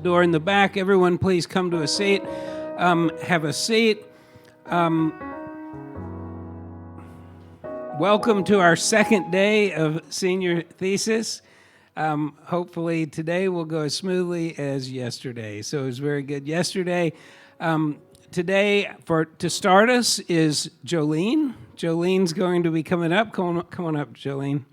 Door in the back. Everyone, please come to a seat. Have a seat. Welcome to our second day of senior thesis. Hopefully today will go as smoothly as yesterday. So it was very good yesterday. Today, to start us, is Jolene. Jolene's going to be coming up. Come on up, Jolene.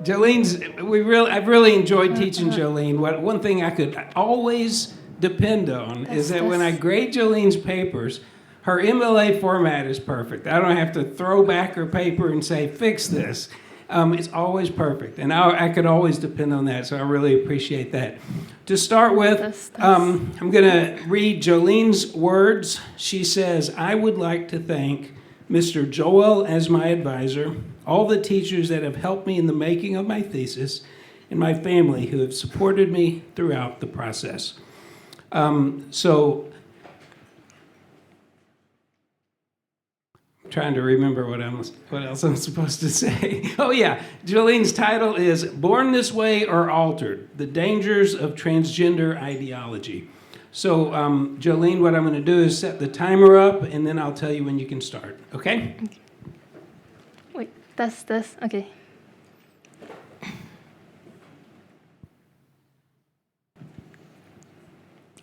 I've really enjoyed teaching Jolene. One thing I could always depend on is that when I grade Jolene's papers, her MLA format is perfect. I don't have to throw back her paper and say, fix this. It's always perfect, and I could always depend on that, so I really appreciate that. To start with, I'm going to read Jolene's words. She says, I would like to thank Mr. Joel as my advisor, all the teachers that have helped me in the making of my thesis, and my family who have supported me throughout the process. So, I'm trying to remember what else I'm supposed to say. Oh yeah, Jolene's title is Born This Way or Altered: The Dangers of Transgender Ideology. So, Jolene, what I'm going to do is set the timer up, and then I'll tell you when you can start, okay? Wait, that's this, okay.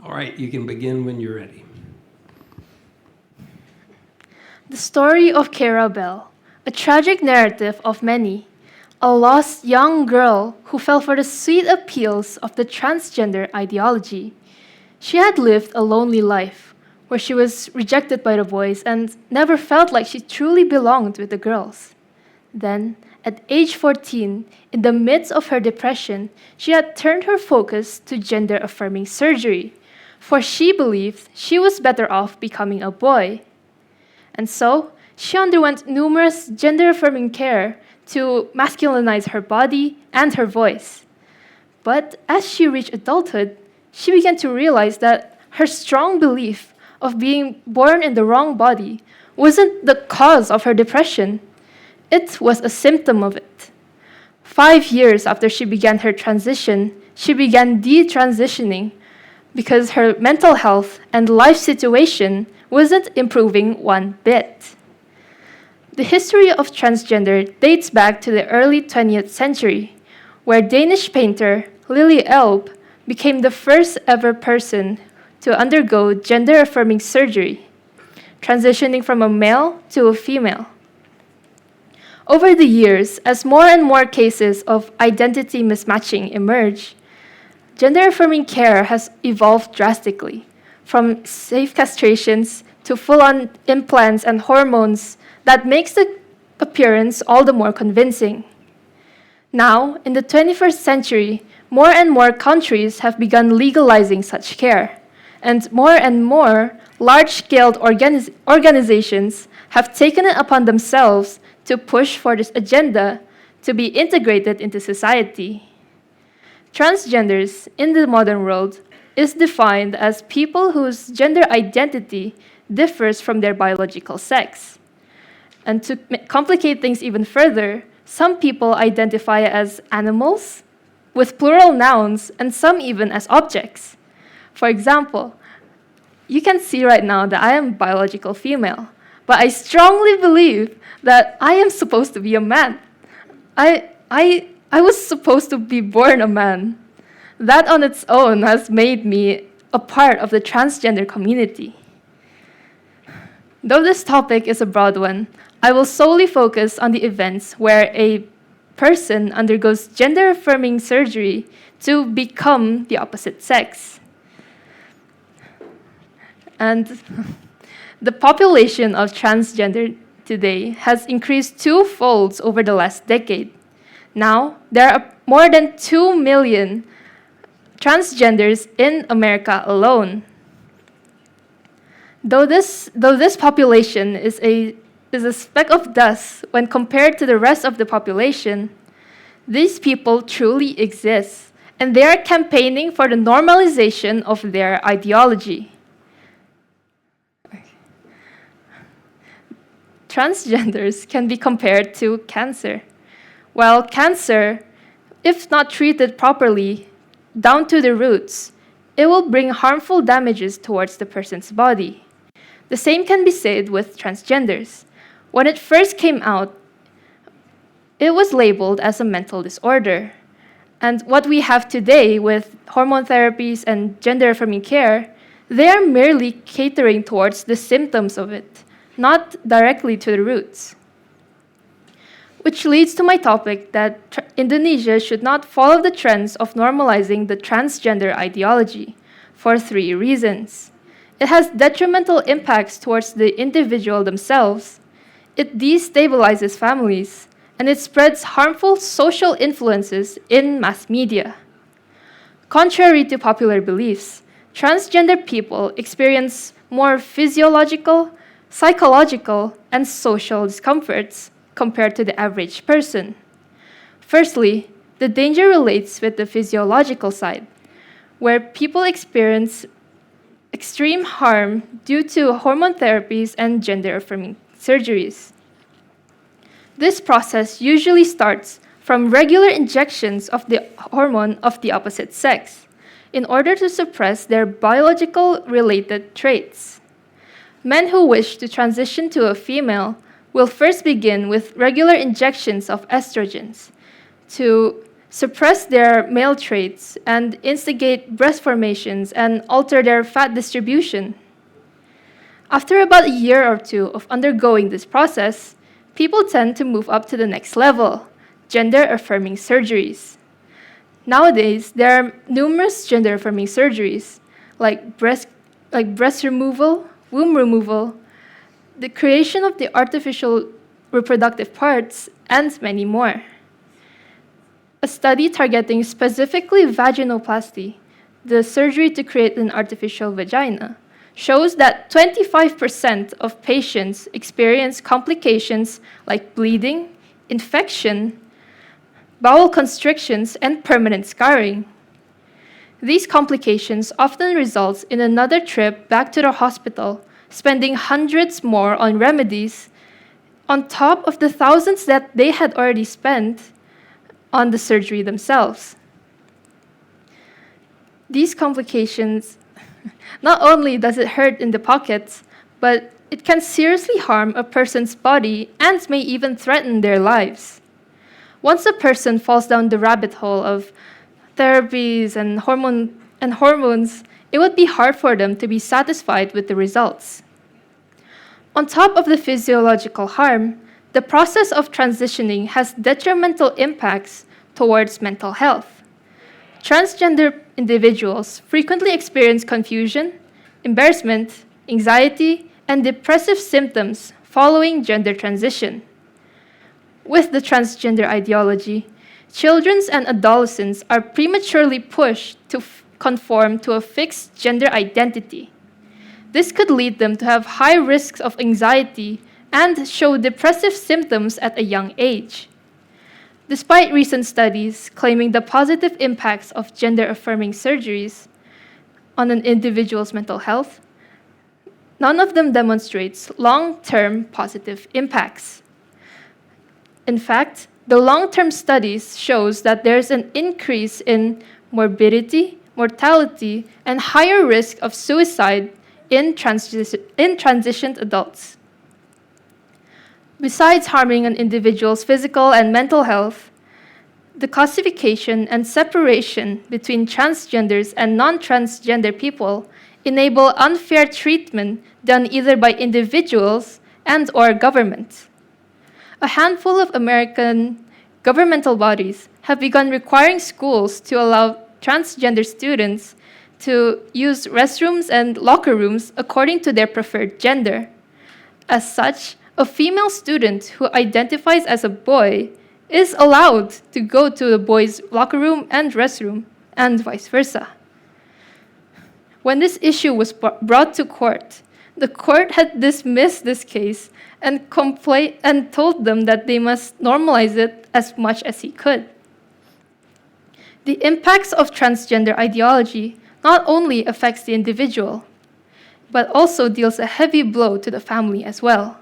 All right, you can begin when you're ready. The story of Cara Bell, a tragic narrative of many, a lost young girl who fell for the sweet appeals of the transgender ideology. She had lived a lonely life, where she was rejected by the boys and never felt like she truly belonged with the girls. Then, at age 14, in the midst of her depression, she had turned her focus to gender-affirming surgery, for she believed she was better off becoming a boy. And so, she underwent numerous gender-affirming care to masculinize her body and her voice. But as she reached adulthood, she began to realize that her strong belief of being born in the wrong body wasn't the cause of her depression. It was a symptom of it. 5 years after she began her transition, she began detransitioning because her mental health and life situation wasn't improving one bit. The history of transgender dates back to the early 20th century, where Danish painter Lily Elbe became the first ever person to undergo gender-affirming surgery, transitioning from a male to a female. Over the years, as more and more cases of identity mismatching emerge, gender-affirming care has evolved drastically, from safe castrations to full-on implants and hormones that makes the appearance all the more convincing. Now, in the 21st century, more and more countries have begun legalizing such care, and more large-scale organizations have taken it upon themselves to push for this agenda to be integrated into society. Transgenders in the modern world is defined as people whose gender identity differs from their biological sex. And to complicate things even further, some people identify as animals, with plural nouns, and some even as objects. For example, you can see right now that I am a biological female, but I strongly believe that I am supposed to be a man. I was supposed to be born a man. That on its own has made me a part of the transgender community. Though this topic is a broad one, I will solely focus on the events where a person undergoes gender-affirming surgery to become the opposite sex. And the population of transgender today has increased twofold over the last decade. Now, there are more than 2 million transgenders in America alone. Though this population is a speck of dust when compared to the rest of the population, these people truly exist, and they are campaigning for the normalization of their ideology. Transgenders can be compared to cancer. While cancer If not treated properly, down to the roots, it will bring harmful damages towards the person's body. The same can be said with transgenders. When it first came out, it was labeled as a mental disorder. And what we have today with hormone therapies and gender-affirming care, they are merely catering towards the symptoms of it, not directly to the roots. Which leads to my topic that Indonesia should not follow the trends of normalizing the transgender ideology for 3 reasons. It has detrimental impacts towards the individual themselves, it destabilizes families, and it spreads harmful social influences in mass media. Contrary to popular beliefs, transgender people experience more physiological, psychological, and social discomforts compared to the average person. Firstly, the danger relates with the physiological side, where people experience extreme harm due to hormone therapies and gender-affirming surgeries. This process usually starts from regular injections of the hormone of the opposite sex in order to suppress their biological related traits. Men who wish to transition to a female will first begin with regular injections of estrogens to suppress their male traits and instigate breast formations and alter their fat distribution. After about a year or 2 of undergoing this process, people tend to move up to the next level, gender-affirming surgeries. Nowadays, there are numerous gender-affirming surgeries, like breast removal, womb removal, the creation of the artificial reproductive parts, and many more. A study targeting specifically vaginoplasty, the surgery to create an artificial vagina, shows that 25% of patients experience complications like bleeding, infection, bowel constrictions, and permanent scarring. These complications often result in another trip back to the hospital, spending hundreds more on remedies on top of the thousands that they had already spent on the surgery themselves. These complications, not only does it hurt in the pockets, but it can seriously harm a person's body and may even threaten their lives. Once a person falls down the rabbit hole of therapies and hormones, it would be hard for them to be satisfied with the results. On top of the physiological harm, the process of transitioning has detrimental impacts towards mental health. Transgender individuals frequently experience confusion, embarrassment, anxiety, and depressive symptoms following gender transition. With the transgender ideology, children and adolescents are prematurely pushed to conform to a fixed gender identity. This could lead them to have high risks of anxiety and show depressive symptoms at a young age. Despite recent studies claiming the positive impacts of gender-affirming surgeries on an individual's mental health, none of them demonstrates long-term positive impacts. In fact, the long-term studies shows that there's an increase in morbidity, mortality, and higher risk of suicide in transitioned adults. Besides harming an individual's physical and mental health, the classification and separation between transgenders and non-transgender people enable unfair treatment done either by individuals and/or governments. A handful of American governmental bodies have begun requiring schools to allow transgender students to use restrooms and locker rooms according to their preferred gender. As such, a female student who identifies as a boy is allowed to go to the boys' locker room and restroom, and vice versa. When this issue was brought to court, the court had dismissed this case and told them that they must normalize it as much as he could. The impacts of transgender ideology not only affects the individual, but also deals a heavy blow to the family as well.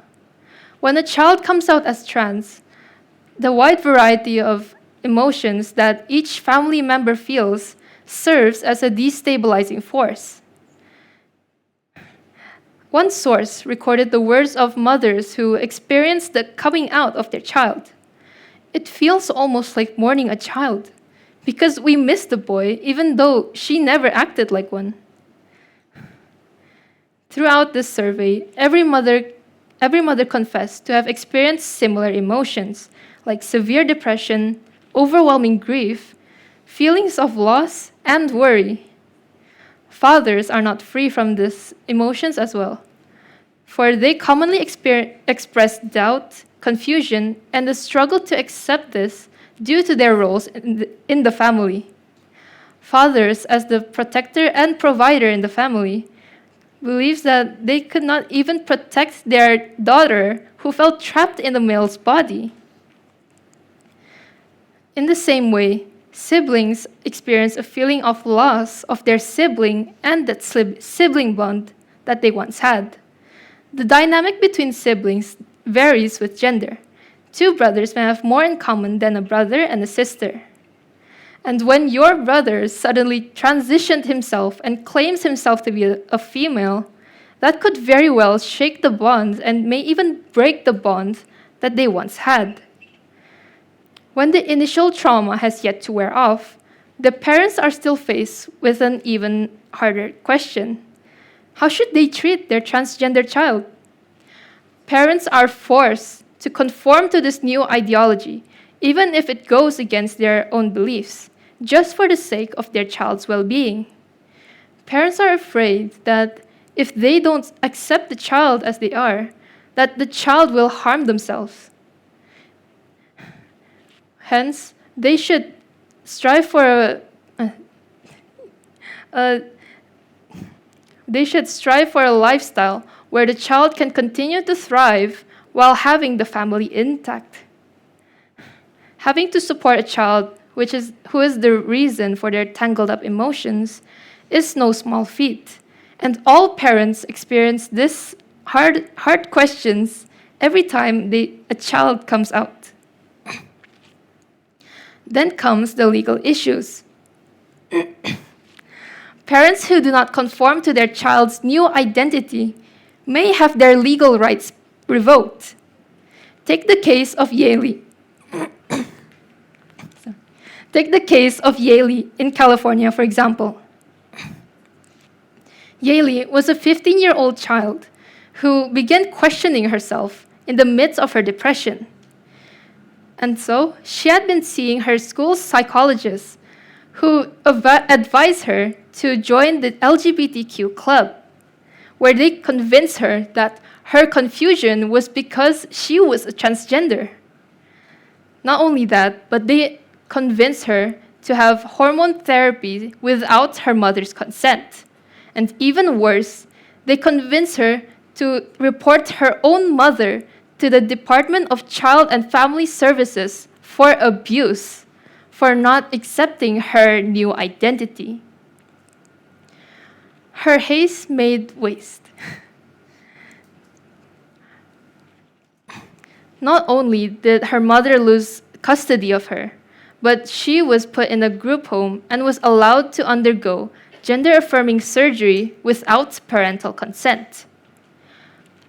When a child comes out as trans, the wide variety of emotions that each family member feels serves as a destabilizing force. One source recorded the words of mothers who experienced the coming out of their child. It feels almost like mourning a child, because we miss the boy even though she never acted like one. Throughout this survey, every mother confessed to have experienced similar emotions, like severe depression, overwhelming grief, feelings of loss, and worry. Fathers are not free from these emotions as well, for they commonly express doubt, confusion, and the struggle to accept this due to their roles in the family. Fathers, as the protector and provider in the family, believes that they could not even protect their daughter who felt trapped in the male's body. In the same way, siblings experience a feeling of loss of their sibling and that sibling bond that they once had. The dynamic between siblings varies with gender. Two brothers may have more in common than a brother and a sister. And when your brother suddenly transitioned himself and claims himself to be a female, that could very well shake the bond and may even break the bond that they once had. When the initial trauma has yet to wear off, the parents are still faced with an even harder question. How should they treat their transgender child? Parents are forced to conform to this new ideology, even if it goes against their own beliefs, just for the sake of their child's well-being. Parents are afraid that if they don't accept the child as they are, that the child will harm themselves. Hence, they should strive for a lifestyle where the child can continue to thrive while having the family intact. Having to support a child who is the reason for their tangled up emotions is no small feat, and all parents experience this hard questions every time a child comes out. Then comes the legal issues. Parents who do not conform to their child's new identity may have their legal rights revoked. Take the case of Yaley. Take the case of Yaley in California, for example. Yaley was a 15-year-old child who began questioning herself in the midst of her depression. And so, she had been seeing her school's psychologist, who advised her to join the LGBTQ club, where they convinced her that her confusion was because she was a transgender. Not only that, but they convinced her to have hormone therapy without her mother's consent. And even worse, they convinced her to report her own mother to the Department of Child and Family Services for abuse, for not accepting her new identity. Her haste made waste. Not only did her mother lose custody of her, but she was put in a group home and was allowed to undergo gender-affirming surgery without parental consent.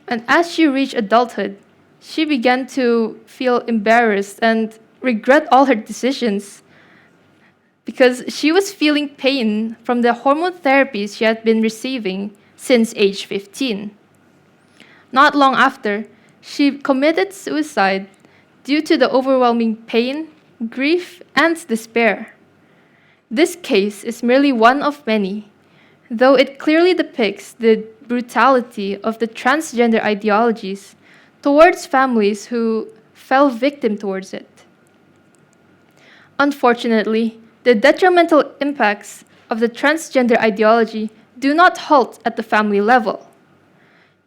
And as she reached adulthood, she began to feel embarrassed and regret all her decisions because she was feeling pain from the hormone therapies she had been receiving since age 15. Not long after, she committed suicide due to the overwhelming pain, grief, and despair. This case is merely one of many, though it clearly depicts the brutality of the transgender ideologies towards families who fell victim towards it. Unfortunately, the detrimental impacts of the transgender ideology do not halt at the family level.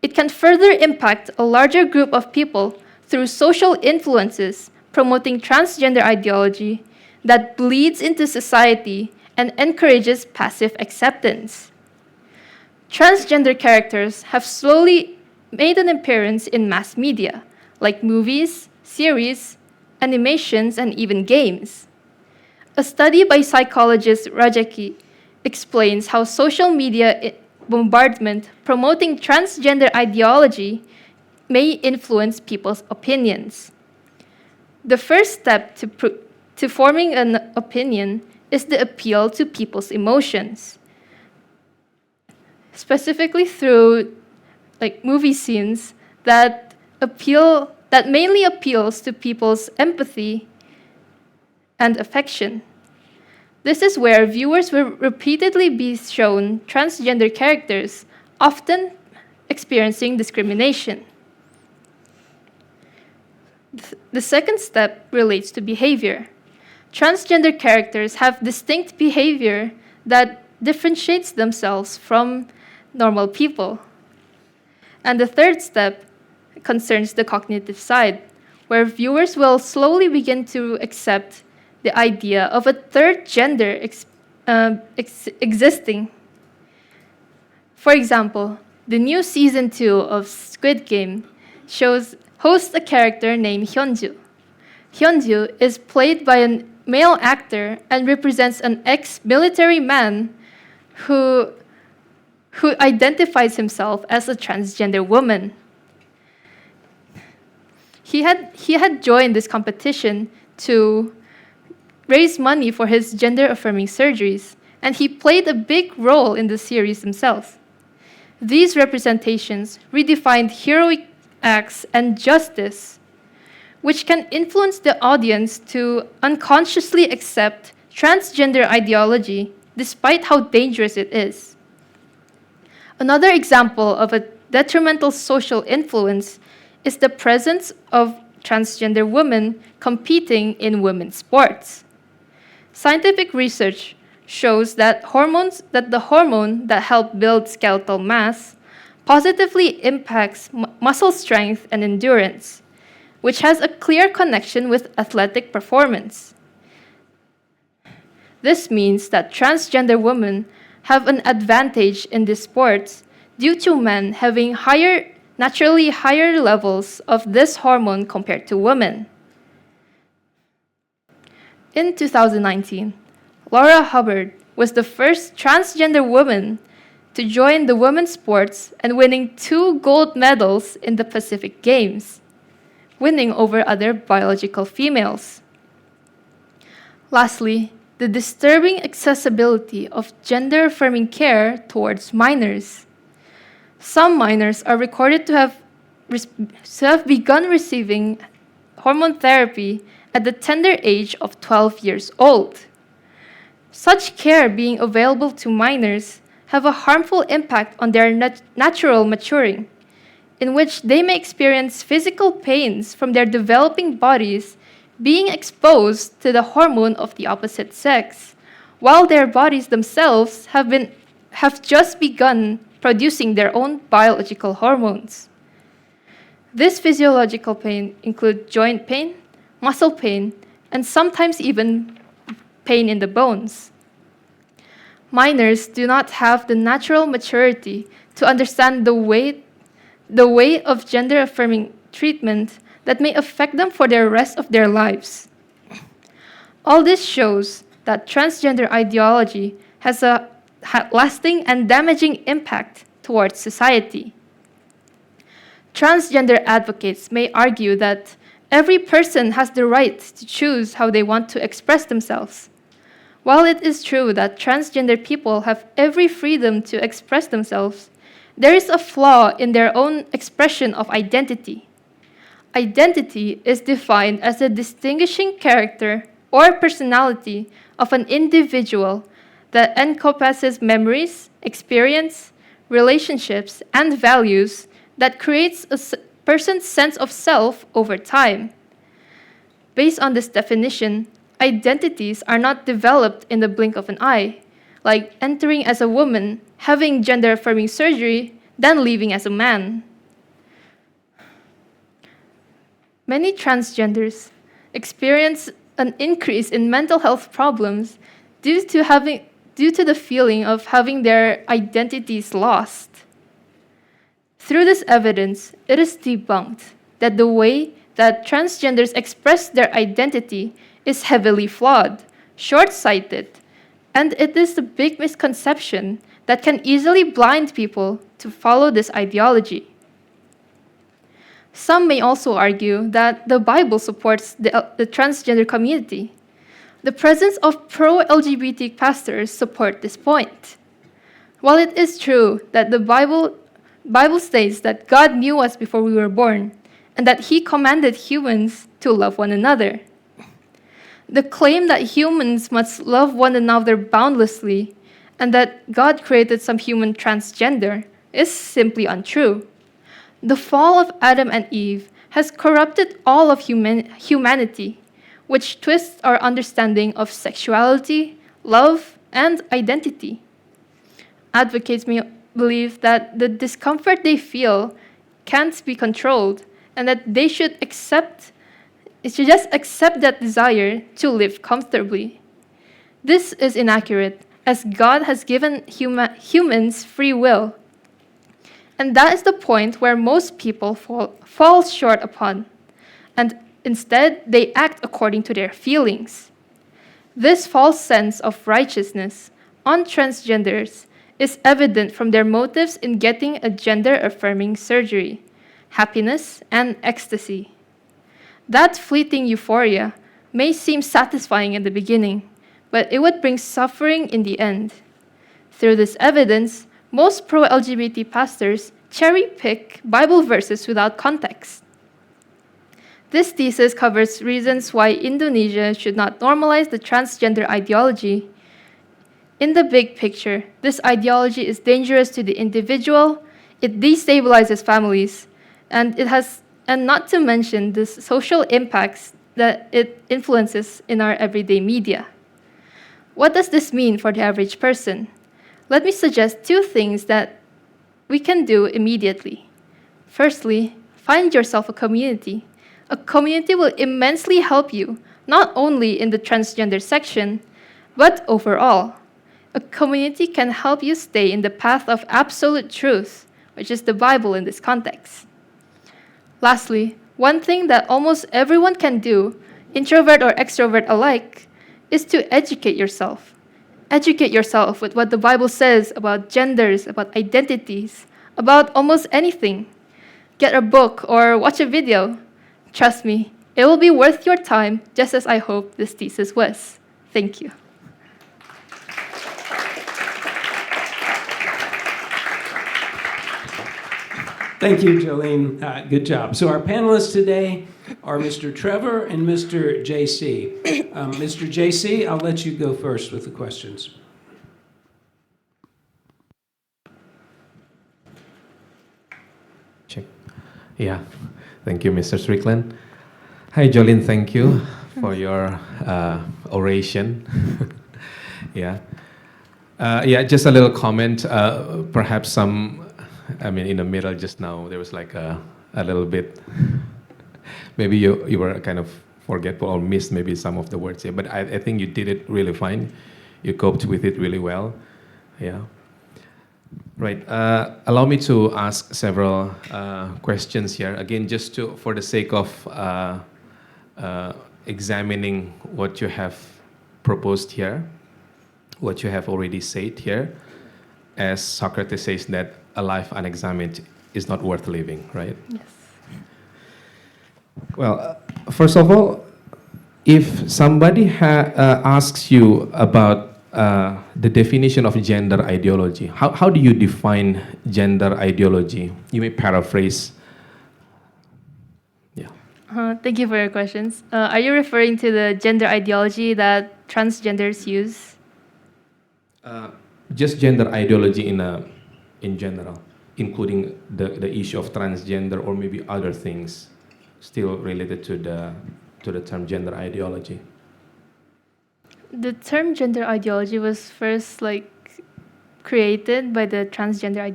It can further impact a larger group of people through social influences promoting transgender ideology that bleeds into society and encourages passive acceptance. Transgender characters have slowly made an appearance in mass media, like movies, series, animations, and even games. A study by psychologist Rajaki explains how social media bombardment promoting transgender ideology may influence people's opinions. The first step to forming an opinion is the appeal to people's emotions, specifically through movie scenes that mainly appeals to people's empathy and affection. This is where viewers will repeatedly be shown transgender characters, often experiencing discrimination. The second step relates to behavior. Transgender characters have distinct behavior that differentiates themselves from normal people. And the third step concerns the cognitive side, where viewers will slowly begin to accept the idea of a third gender existing. For example, the new season 2 of Squid Game hosts a character named Hyunju. Hyunju is played by a male actor and represents an ex-military man who identifies himself as a transgender woman. He had joined this competition to raise money for his gender-affirming surgeries, and he played a big role in the series himself. These representations redefined heroic acts and justice, which can influence the audience to unconsciously accept transgender ideology despite how dangerous it is. Another example of a detrimental social influence is the presence of transgender women competing in women's sports. Scientific research shows that the hormone that helps build skeletal mass positively impacts muscle strength and endurance, which has a clear connection with athletic performance. This means that transgender women have an advantage in these sports due to men having naturally higher levels of this hormone compared to women. In 2019, Laura Hubbard was the first transgender woman to join the women's sports and winning 2 gold medals in the Pacific Games, winning over other biological females. Lastly, the disturbing accessibility of gender-affirming care towards minors. Some minors are recorded to have begun receiving hormone therapy at the tender age of 12 years old. Such care being available to minors have a harmful impact on their natural maturing, in which they may experience physical pains from their developing bodies being exposed to the hormone of the opposite sex, while their bodies themselves have just begun producing their own biological hormones. This physiological pain includes joint pain, muscle pain, and sometimes even pain in the bones. Minors do not have the natural maturity to understand the way of gender-affirming treatment that may affect them for the rest of their lives. All this shows that transgender ideology has a lasting and damaging impact towards society. Transgender advocates may argue that every person has the right to choose how they want to express themselves. While it is true that transgender people have every freedom to express themselves, there is a flaw in their own expression of identity. Identity is defined as a distinguishing character or personality of an individual that encompasses memories, experience, relationships, and values that creates a person's sense of self over time. Based on this definition, identities are not developed in the blink of an eye, like entering as a woman, having gender-affirming surgery, then leaving as a man. Many transgenders experience an increase in mental health problems due to the feeling of having their identities lost. Through this evidence, it is debunked that the way that transgenders express their identity is heavily flawed, short-sighted, and it is the big misconception that can easily blind people to follow this ideology. Some may also argue that the Bible supports the transgender community. The presence of pro-LGBT pastors support this point. While it is true that the Bible states that God knew us before we were born, and that He commanded humans to love one another, the claim that humans must love one another boundlessly and that God created some human transgender is simply untrue. The fall of Adam and Eve has corrupted all of humanity, which twists our understanding of sexuality, love, and identity. Advocates may believe that the discomfort they feel can't be controlled and that they should just accept that desire to live comfortably. This is inaccurate, as God has given humans free will. And that is the point where most people fall short upon, and instead they act according to their feelings. This false sense of righteousness on transgenders is evident from their motives in getting a gender-affirming surgery, happiness, and ecstasy. That fleeting euphoria may seem satisfying in the beginning, but it would bring suffering in the end. Through this evidence, most pro-LGBT pastors cherry-pick Bible verses without context. This thesis covers reasons why Indonesia should not normalize the transgender ideology. In the big picture, this ideology is dangerous to the individual, it destabilizes families, and not to mention the social impacts that it influences in our everyday media. What does this mean for the average person? Let me suggest two things that we can do immediately. Firstly, find yourself a community. A community will immensely help you, not only in the transgender section, but overall. A community can help you stay in the path of absolute truth, which is the Bible in this context. Lastly, one thing that almost everyone can do, introvert or extrovert alike, is to educate yourself. Educate yourself with what the Bible says about genders, about identities, about almost anything. Get a book or watch a video. Trust me, it will be worth your time, just as I hope this thesis was. Thank you. Thank you, Jolene. Good job. So our panelists today are Mr. Trevor and Mr. JC. Mr. JC, I'll let you go first with the questions. Check. Yeah. Thank you, Mr. Strickland. Hi, Jolene. Thank you for your oration. Yeah. Just a little comment. Perhaps in the middle just now, there was like a little bit, maybe you were kind of forgetful or missed maybe some of the words here, but I think you did it really fine. You coped with it really well. Yeah. Right. Allow me to ask several questions here. Again, just for the sake of examining what you have proposed here, what you have already said here, as Socrates says that a life unexamined is not worth living, right? Yes. Well, first of all, if somebody asks you about the definition of gender ideology, how do you define gender ideology? You may paraphrase. Yeah. Thank you for your questions. Are you referring to the gender ideology that transgenders use? Just gender ideology in general, including the issue of transgender or maybe other things still related to the term gender ideology. The term gender ideology was first created by the transgender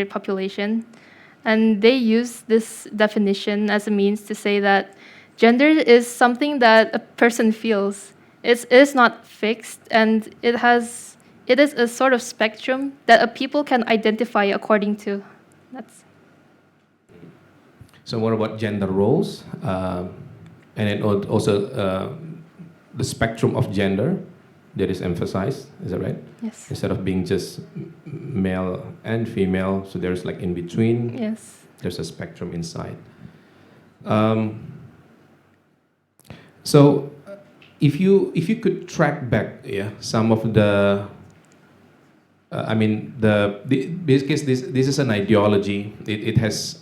population, and they use this definition as a means to say that gender is something that a person feels. It is not fixed, and it is a sort of spectrum that a people can identify according to. So what about gender roles? And then also the spectrum of gender that is emphasized. Is that right? Yes. Instead of being just male and female, so there's like in between. Yes. There's a spectrum inside. So, if you could track back, yeah, some of the, because this is an ideology. It has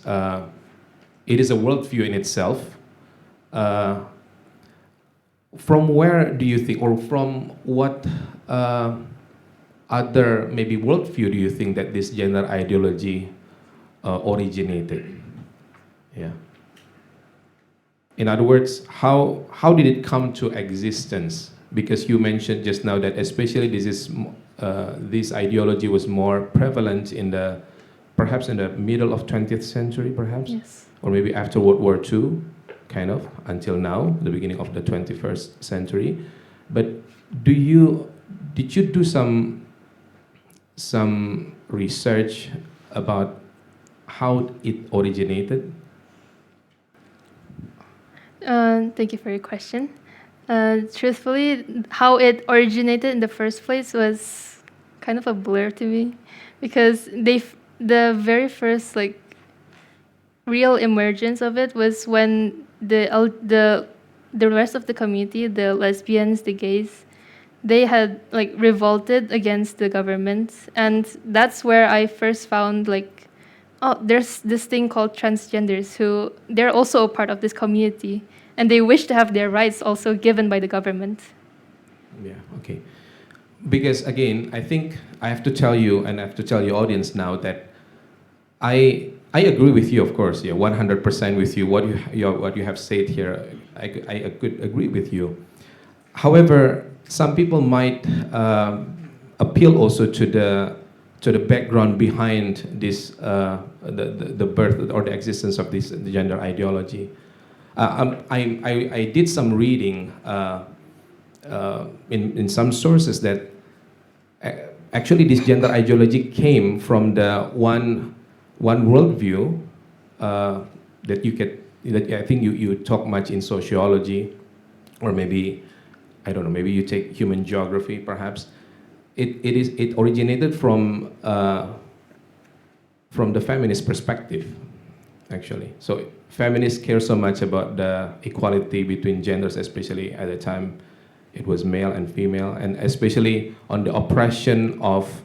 it is a worldview in itself. From where do you think, or from what other maybe worldview do you think that this gender ideology originated? Yeah. In other words, how did it come to existence? Because you mentioned just now that especially this ideology was more prevalent perhaps in the middle of 20th century, perhaps, Yes. or maybe after World War II, kind of until now, the beginning of the 21st century. But did you do some research about how it originated? Thank you for your question. Truthfully, how it originated in the first place was kind of a blur to me, because the very first real emergence of it was when the rest of the community, the lesbians, the gays, they had revolted against the government, and that's where I first found oh, there's this thing called transgenders who they're also a part of this community, and they wish to have their rights also given by the government. Yeah, okay. Because again, I think I have to tell you, and I have to tell your audience now that I agree with you, of course, yeah, 100% with you. What you have said here, I could agree with you. However, some people might appeal also to the background behind this, the birth or the existence of this gender ideology. I did some reading in some sources that actually this gender ideology came from the one worldview that I think you talk much in sociology, or maybe I don't know, maybe you take human geography perhaps. It originated from the feminist perspective, actually. So feminists care so much about the equality between genders, especially at the time it was male and female, and especially on the oppression of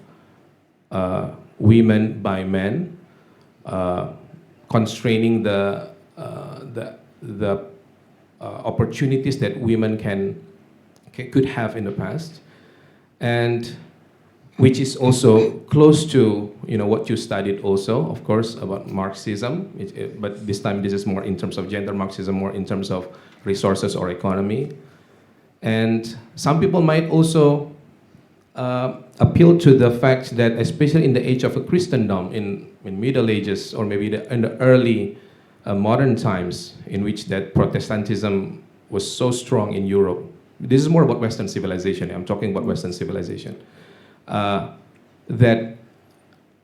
women by men, constraining the opportunities that women could have in the past, and which is also close to what you studied also, of course, about Marxism. But this time this is more in terms of gender Marxism, more in terms of resources or economy. And some people might also appeal to the fact that, especially in the age of Christendom, in Middle Ages, or maybe in the early modern times, in which that Protestantism was so strong in Europe. This is more about Western civilization. I'm talking about Western civilization. That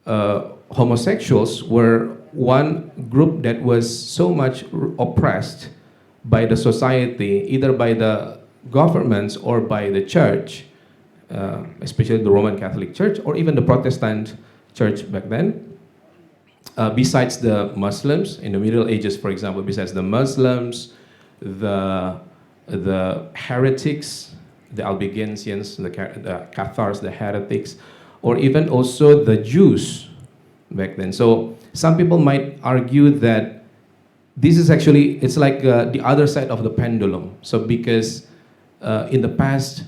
homosexuals were one group that was so much oppressed by the society, either by the governments or by the church, especially the Roman Catholic Church, or even the Protestant Church back then. Besides the Muslims, in the Middle Ages, for example, besides the Muslims, the heretics, the Albigensians, the Cathars, the heretics, or even also the Jews back then. So some people might argue that this is actually, it's like the other side of the pendulum. So because in the past,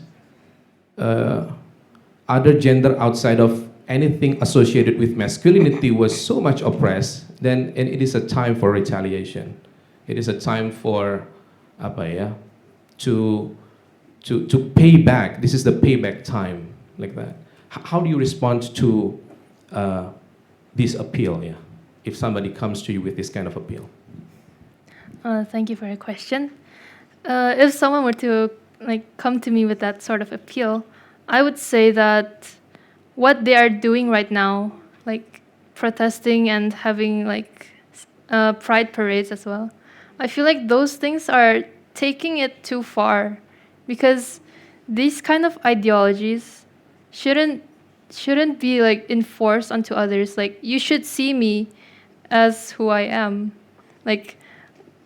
other gender outside of anything associated with masculinity was so much oppressed, then and it is a time for retaliation. It is a time for to pay back. This is the payback time, like that. How do you respond to this appeal? Yeah, if somebody comes to you with this kind of appeal. Thank you for your question. If someone were to come to me with that sort of appeal, I would say that what they are doing right now, protesting and having pride parades as well, I feel like those things are taking it too far because these kind of ideologies shouldn't be like enforced onto others. Like, you should see me as who I am. Like,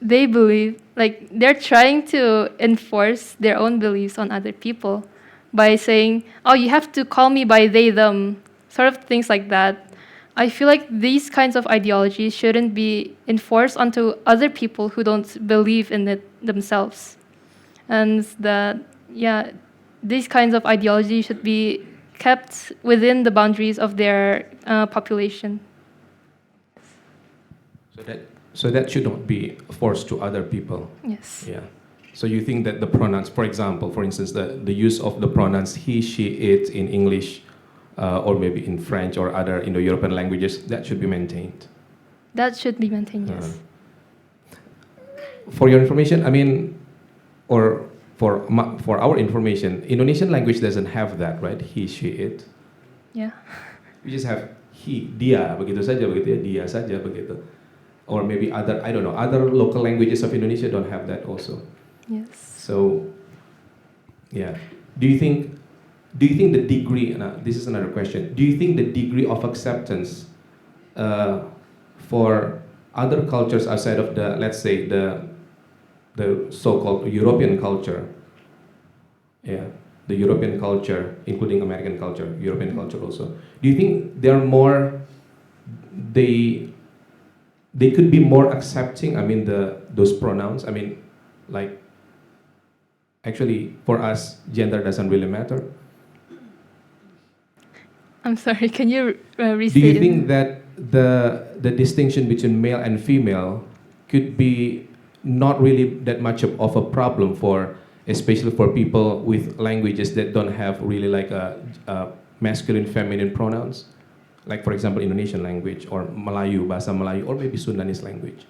they believe, like, they're trying to enforce their own beliefs on other people by saying, oh, you have to call me by they, them, sort of things like that. I feel like these kinds of ideologies shouldn't be enforced onto other people who don't believe in it themselves. And that, yeah, these kinds of ideologies should be kept within the boundaries of their population. So that should not be forced to other people. Yes. Yeah. So you think that the pronouns, for example, for instance, the use of the pronouns he, she, it in English, or maybe in French or other Indo-European languages, that should be maintained. That should be maintained, yes. For your information, I mean, or for our information, Indonesian language doesn't have that, right? He, she, it. Yeah. We just have he, dia, begitu saja, begitu ya, dia saja, begitu. Or maybe other, I don't know, other local languages of Indonesia don't have that also. Yes. So, yeah. Do you think the degree, this is another question, do you think the degree of acceptance for other cultures outside of the, let's say, the so-called European culture, yeah, the European culture, including American culture, European culture also, do you think they're more, they could be more accepting, I mean, those pronouns, I mean, like, actually, for us, gender doesn't really matter? I'm sorry, can you restate? Do you think that the distinction between male and female could be not really that much of a problem for, especially for people with languages that don't have really like a masculine, feminine pronouns? Like, for example, Indonesian language or Melayu, Bahasa Melayu, or maybe Sundanese language?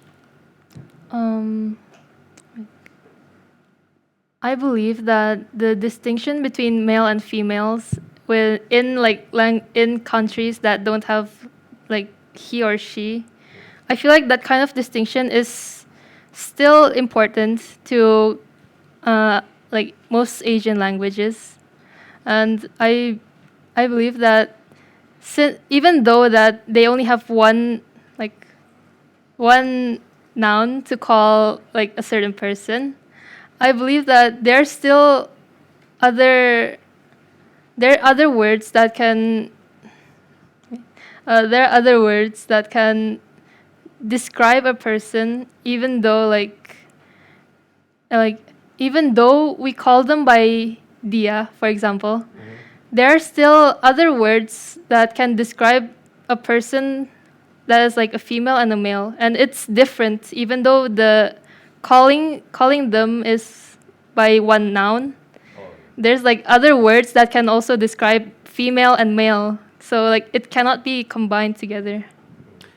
I believe that the distinction between male and females in countries that don't have like he or she, I feel like that kind of distinction is still important to like most Asian languages, and I believe that even though that they only have one noun to call like a certain person, I believe that there are other words that can describe a person, even though even though we call them by dia, for example. There are still other words that can describe a person that is like a female and a male, and it's different even though the calling them is by one noun. There's like other words that can also describe female and male, so like it cannot be combined together,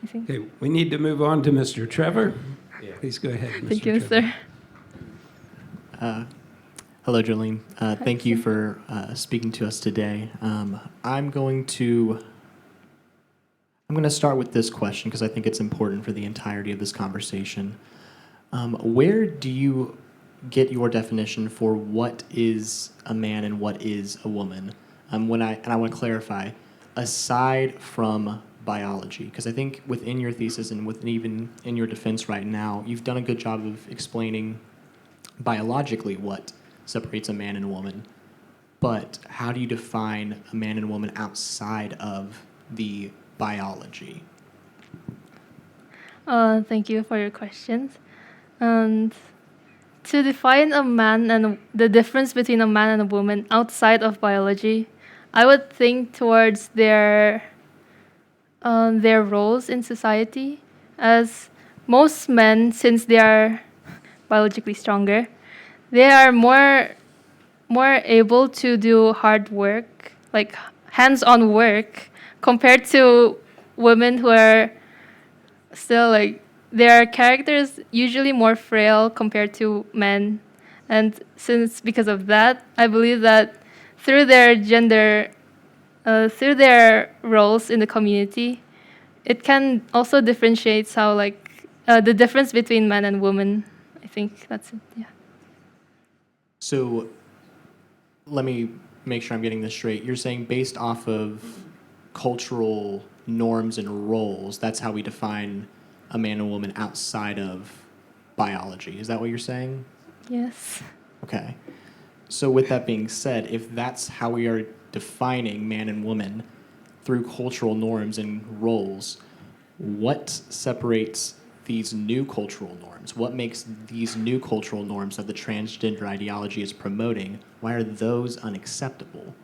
I think. Okay, we need to move on to Mr. Trevor. Please go ahead, Mr. Thank you, Trevor. sir. Hello, Jolene. Thank you for speaking to us today. I'm going to start with this question because I think it's important for the entirety of this conversation. Where do you get your definition for what is a man and what is a woman? I want to clarify, aside from biology, because I think within your thesis and within even in your defense right now, you've done a good job of explaining biologically what separates a man and a woman. But how do you define a man and a woman outside of the biology? Thank you for your questions. And to define a man and the difference between a man and a woman outside of biology, I would think towards their roles in society. As most men, since they are biologically stronger, they are more able to do hard work, like hands-on work, compared to women who are still like, their characters usually more frail compared to men. And because of that, I believe that through their gender, through their roles in the community, it can also differentiate how the difference between man and woman. I think that's it. Yeah. So let me make sure I'm getting this straight. You're saying based off of cultural norms and roles, that's how we define a man and woman outside of biology. Is that what you're saying? Yes. Okay. So with that being said, if that's how we are defining man and woman through cultural norms and roles, what separates these new cultural norms? What makes these new cultural norms that the transgender ideology is promoting, why are those unacceptable?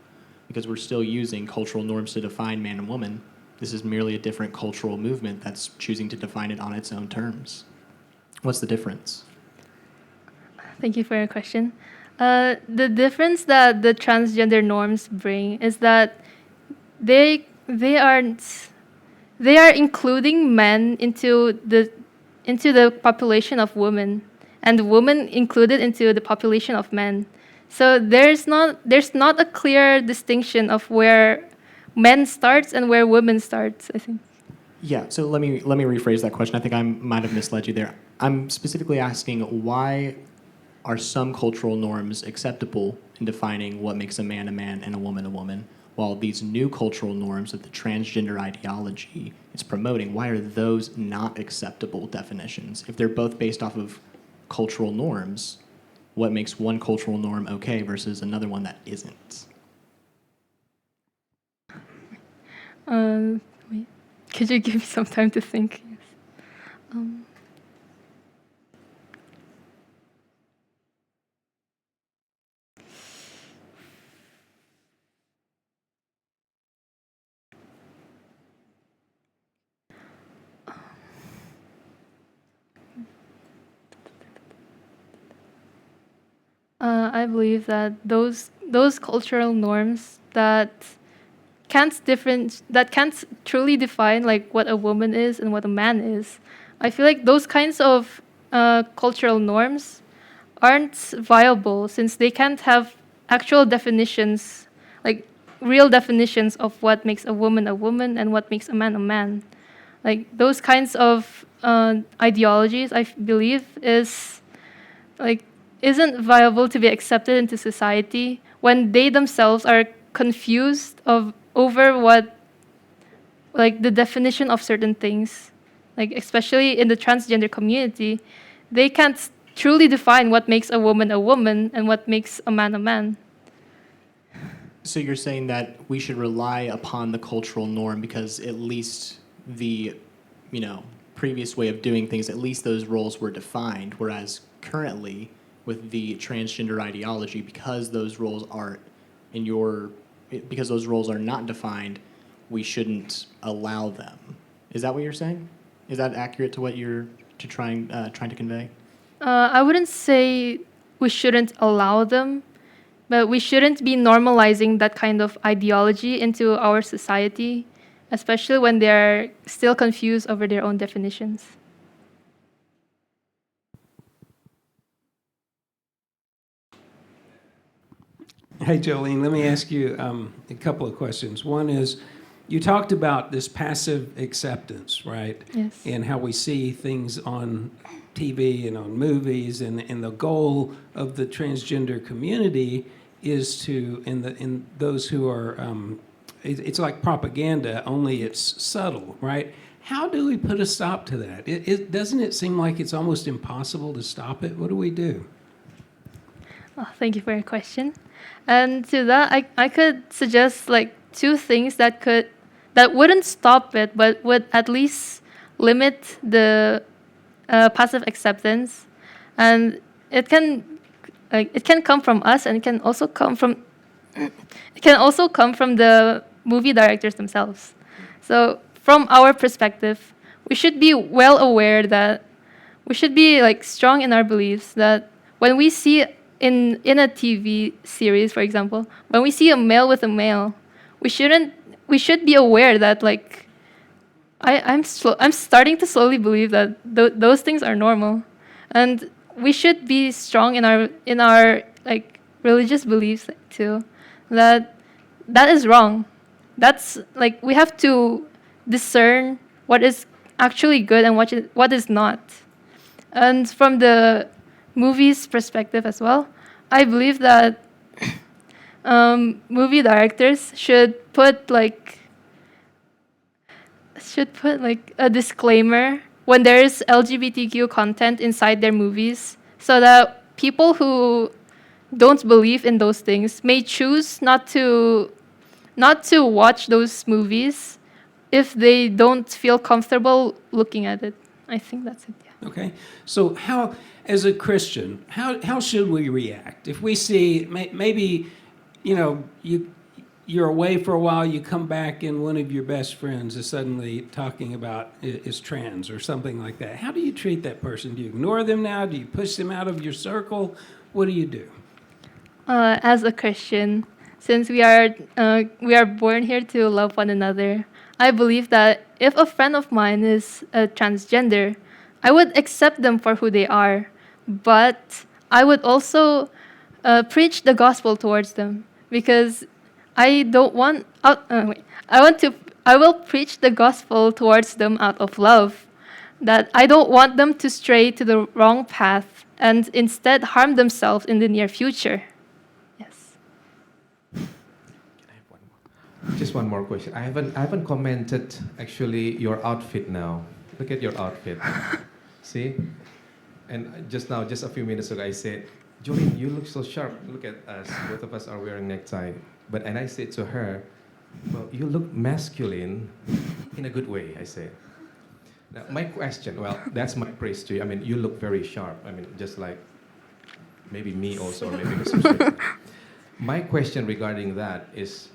Because we're still using cultural norms to define man and woman. This is merely a different cultural movement that's choosing to define it on its own terms. What's the difference? Thank you for your question. The difference that the transgender norms bring is that they are including men into the population of women, and women included into the population of men. So there's not a clear distinction of where men starts and where women starts, I think. Yeah, so let me rephrase that question. I think I might have misled you there. I'm specifically asking why are some cultural norms acceptable in defining what makes a man and a woman, while these new cultural norms that the transgender ideology is promoting, why are those not acceptable definitions? If they're both based off of cultural norms, what makes one cultural norm okay versus another one that isn't? Wait. Could you give me some time to think? Yes. I believe that those cultural norms that can't truly define like what a woman is and what a man is. I feel like those kinds of cultural norms aren't viable since they can't have actual definitions, like real definitions of what makes a woman and what makes a man a man. Like those kinds of ideologies, I believe, isn't viable to be accepted into society when they themselves are confused over what, like, the definition of certain things, like especially in the transgender community, they can't truly define what makes a woman and what makes a man. So you're saying that we should rely upon the cultural norm because at least the, previous way of doing things, at least those roles were defined, whereas currently with the transgender ideology, because those roles are not defined, we shouldn't allow them. Is that what you're saying? Is that accurate to what you're trying to convey? I wouldn't say we shouldn't allow them, but we shouldn't be normalizing that kind of ideology into our society, especially when they're still confused over their own definitions. Hey, Jolene, let me ask you a couple of questions. One is, you talked about this passive acceptance, right? Yes. And how we see things on TV and on movies, and the goal of the transgender community is to, in those who are, it's like propaganda, only it's subtle, right? How do we put a stop to that? Doesn't it seem like it's almost impossible to stop it? What do we do? Oh, thank you for your question. And to that, I could suggest like two things that wouldn't stop it, but would at least limit the passive acceptance. And it can come from us, and it can also come from the movie directors themselves. So from our perspective, we should be well aware that we should be like strong in our beliefs that when we see in a TV series, for example, when we see a male with a male, we should be aware that like I'm starting to slowly believe that those things are normal, and we should be strong in our like religious beliefs too, that is wrong. That's like we have to discern what is actually good and what is not. And from the movie's perspective as well, I believe that movie directors should put like a disclaimer when there is LGBTQ content inside their movies, so that people who don't believe in those things may choose not to watch those movies if they don't feel comfortable looking at it. I think that's it. Yeah. Okay. So how, as a Christian, how should we react if we see maybe, you're away for a while, you come back and one of your best friends is suddenly talking about is trans or something like that. How do you treat that person? Do you ignore them now? Do you push them out of your circle? What do you do? As a Christian, since we are born here to love one another, I believe that if a friend of mine is a transgender, I would accept them for who they are, but I would also preach the gospel towards them, because I don't want. I will preach the gospel towards them out of love, that I don't want them to stray to the wrong path and instead harm themselves in the near future. Yes. Just one more question. I haven't commented actually your outfit now. Look at your outfit. See? And just now, just a few minutes ago, I said, Jolene, you look so sharp. Look at us. Both of us are wearing necktie. And I said to her, well, you look masculine in a good way, I said. Now, my question, well, that's my praise to you. I mean, you look very sharp. I mean, just like maybe me also, or maybe Mr. Strickland. My question regarding that is,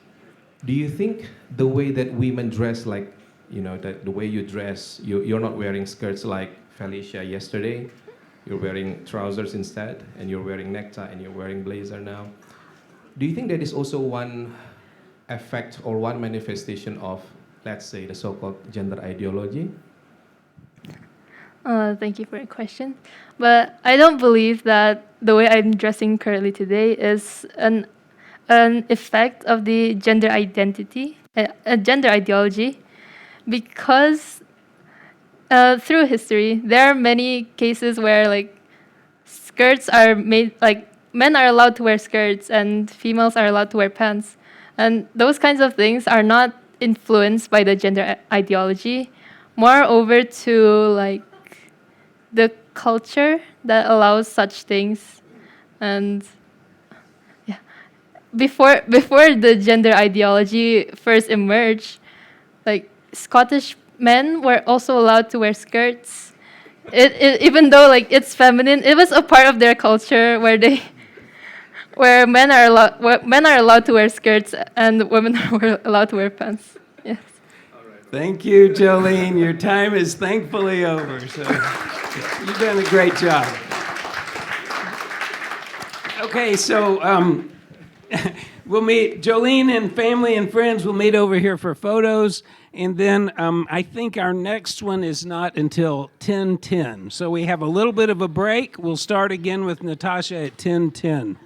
do you think the way that women dress, like, the way you dress, you're not wearing skirts like Felicia yesterday, you're wearing trousers instead, and you're wearing necktie, and you're wearing blazer now. Do you think that is also one effect or one manifestation of, let's say, the so-called gender ideology? Thank you for your question. But I don't believe that the way I'm dressing currently today is an effect of the gender identity, gender ideology, because through history, there are many cases where skirts are made, men are allowed to wear skirts and females are allowed to wear pants. And those kinds of things are not influenced by the gender ideology, moreover to the culture that allows such things. And yeah, before the gender ideology first emerged, Scottish men were also allowed to wear skirts. Even though it's feminine, it was a part of their culture where men are allowed to wear skirts and women are allowed to wear pants. Yes. Thank you, Jolene. Your time is thankfully over. So you've done a great job. Okay, so we'll meet Jolene and family and friends. We'll meet over here for photos. And then I think our next one is not until 10:10. So we have a little bit of a break. We'll start again with Natasha at 10:10.